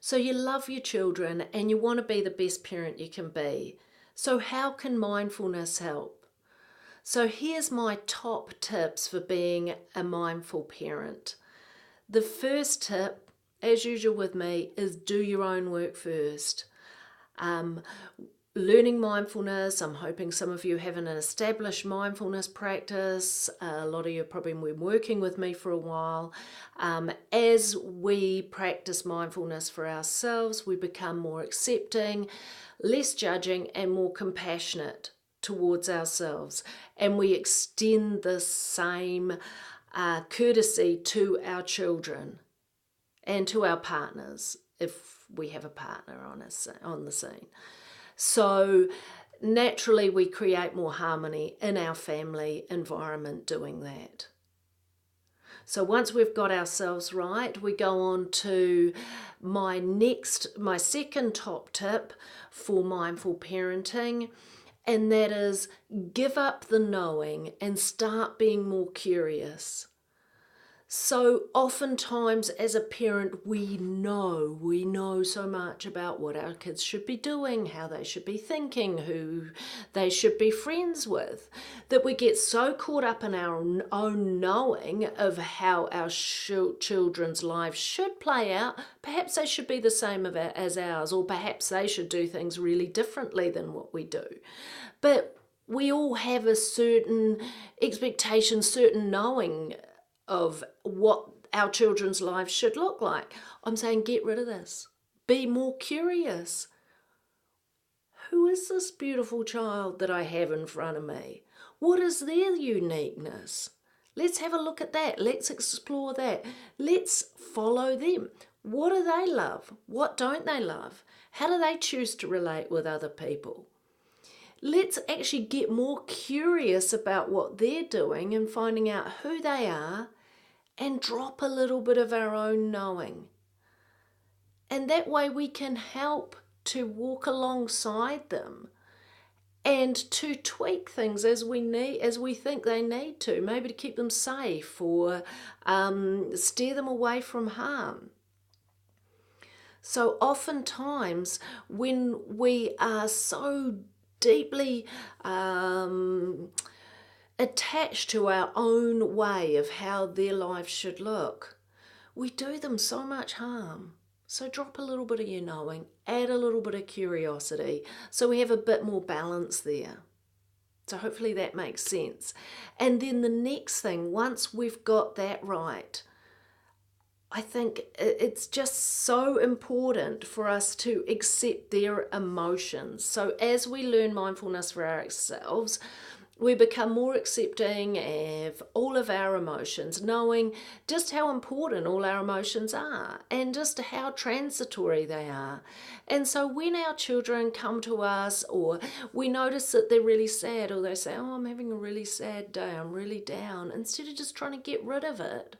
So you love your children and you want to be the best parent you can be. So how can mindfulness help? So here's my top tips for being a mindful parent. The first tip, as usual with me, is do your own work first. Learning mindfulness, I'm hoping some of you have an established mindfulness practice. A lot of you have probably been working with me for a while. As we practice mindfulness for ourselves, we become more accepting, less judging, and more compassionate towards ourselves. And we extend the same courtesy to our children and to our partners, if we have a partner on the scene. So naturally we create more harmony in our family environment doing that. So once we've got ourselves right, we go on to my second top tip for mindful parenting, and that is give up the knowing and start being more curious. So oftentimes as a parent, we know so much about what our kids should be doing, how they should be thinking, who they should be friends with, that we get so caught up in our own knowing of how our children's lives should play out. Perhaps they should be the same as ours, or perhaps they should do things really differently than what we do. But we all have a certain expectation, certain knowing of what our children's lives should look like. I'm saying get rid of this. Be more curious. Who is this beautiful child that I have in front of me? What is their uniqueness? Let's have a look at that. Let's explore that. Let's follow them. What do they love? What don't they love? How do they choose to relate with other people? Let's actually get more curious about what they're doing and finding out who they are, and drop a little bit of our own knowing. And that way we can help to walk alongside them and to tweak things as we think they need to, maybe to keep them safe or steer them away from harm. So oftentimes when we are so deeply attached to our own way of how their lives should look, we do them so much harm. So drop a little bit of your knowing, add a little bit of curiosity, so we have a bit more balance there. So hopefully that makes sense. And then the next thing, once we've got that right, I think it's just so important for us to accept their emotions. So as we learn mindfulness for ourselves, we become more accepting of all of our emotions, knowing just how important all our emotions are and just how transitory they are. And so when our children come to us, or we notice that they're really sad, or they say, oh, I'm having a really sad day, I'm really down, instead of just trying to get rid of it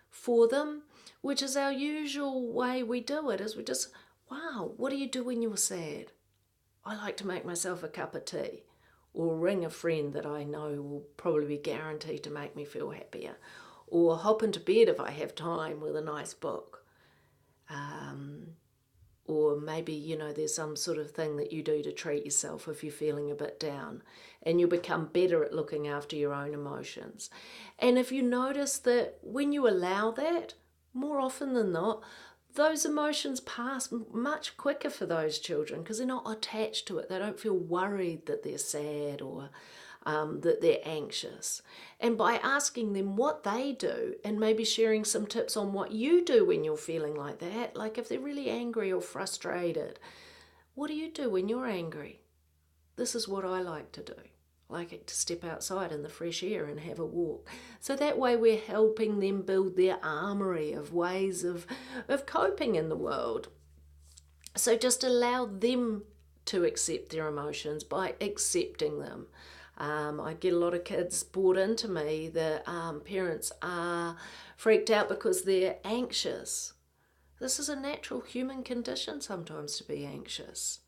for them, which is our usual way we do it, is we just, wow, what do you do when you're sad? I like to make myself a cup of tea, or ring a friend that I know will probably be guaranteed to make me feel happier, or hop into bed if I have time with a nice book. Or maybe, there's some sort of thing that you do to treat yourself if you're feeling a bit down, and you become better at looking after your own emotions. And if you notice that when you allow that, more often than not, those emotions pass much quicker for those children because they're not attached to it. They don't feel worried that they're sad or that they're anxious. And by asking them what they do and maybe sharing some tips on what you do when you're feeling like that, like if they're really angry or frustrated, what do you do when you're angry? This is what I like to do. I like it to step outside in the fresh air and have a walk. So that way we're helping them build their armory of ways of coping in the world. So just allow them to accept their emotions by accepting them. I get a lot of kids brought into me that parents are freaked out because they're anxious. This is a natural human condition sometimes to be anxious.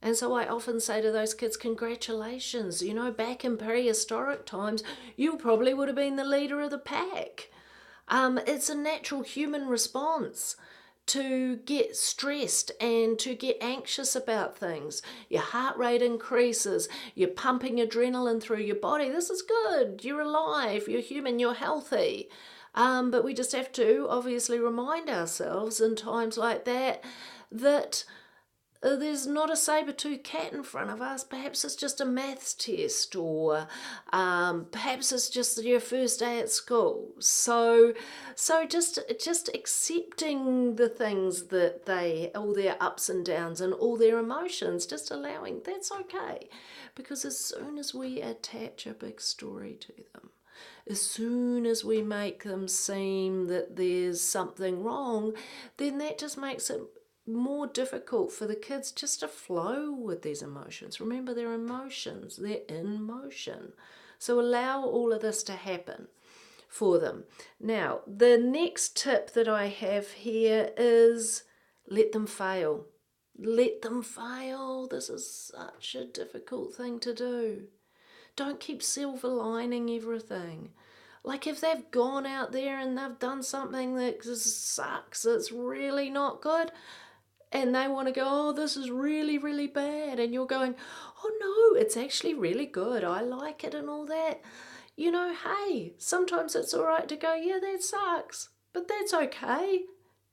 And so I often say to those kids, congratulations, back in prehistoric times, you probably would have been the leader of the pack. It's a natural human response to get stressed and to get anxious about things. Your heart rate increases, you're pumping adrenaline through your body. This is good, you're alive, you're human, you're healthy. But we just have to obviously remind ourselves in times like that there's not a saber-tooth cat in front of us. Perhaps it's just a maths test, or perhaps it's just your first day at school. So just accepting the things that all their ups and downs and all their emotions, just allowing, that's okay. Because as soon as we attach a big story to them, as soon as we make them seem that there's something wrong, then that just makes it more difficult for the kids just to flow with these emotions. Remember, they're emotions, they're in motion. So allow all of this to happen for them. Now, the next tip that I have here is let them fail. Let them fail. This is such a difficult thing to do. Don't keep silver lining everything. Like if they've gone out there and they've done something that sucks, it's really not good, and they want to go, oh, this is really, really bad. And you're going, oh, no, it's actually really good. I like it and all that. You know, hey, sometimes it's all right to go, yeah, that sucks, but that's okay.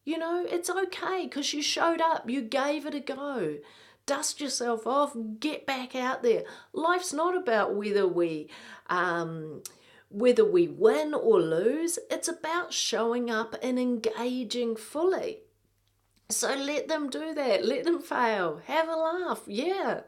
You know, it's okay because you showed up. You gave it a go. Dust yourself off. Get back out there. Life's not about whether we win or lose. It's about showing up and engaging fully. So let them do that. Let them fail. Have a laugh. Yeah,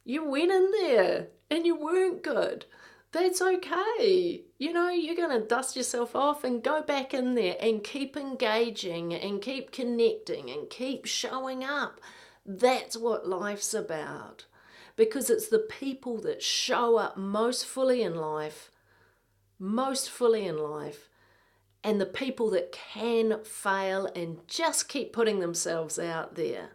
you went in there and you weren't good. That's okay. You know, you're going to dust yourself off and go back in there and keep engaging and keep connecting and keep showing up. That's what life's about. Because it's the people that show up most fully in life, and the people that can fail and just keep putting themselves out there.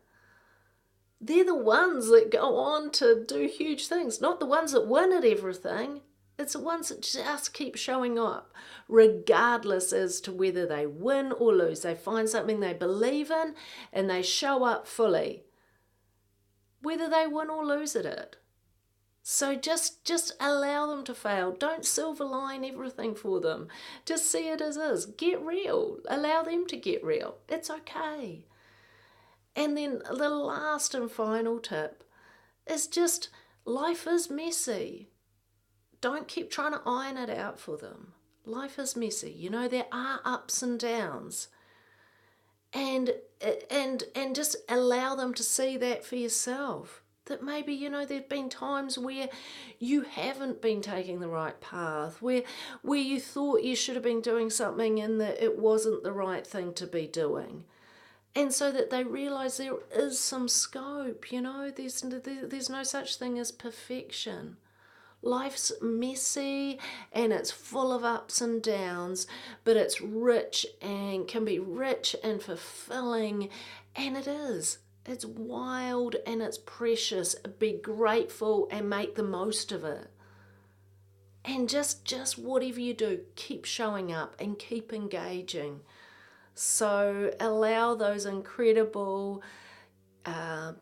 They're the ones that go on to do huge things, not the ones that win at everything. It's the ones that just keep showing up, regardless as to whether they win or lose. They find something they believe in and they show up fully, whether they win or lose at it. So just allow them to fail. Don't silver line everything for them. Just see it as is. Get real. Allow them to get real. It's okay. And then the last and final tip is just, life is messy. Don't keep trying to iron it out for them. Life is messy. You know, there are ups and downs. And just allow them to see that for yourself. That maybe, you know, there've been times where you haven't been taking the right path, where you thought you should have been doing something and that it wasn't the right thing to be doing. And so that they realise there is some scope, you know, there's no such thing as perfection. Life's messy and it's full of ups and downs, but it's rich and can be rich and fulfilling, and it is. It's wild and it's precious. Be grateful and make the most of it. And just whatever you do, keep showing up and keep engaging. So allow those incredible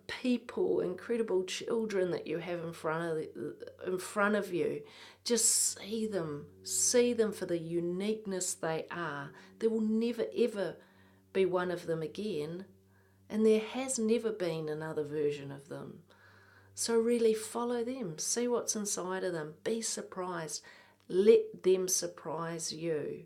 people, incredible children that you have in front of you. Just see them for the uniqueness they are. There will never ever be one of them again. And there has never been another version of them. So really follow them. See what's inside of them. Be surprised. Let them surprise you.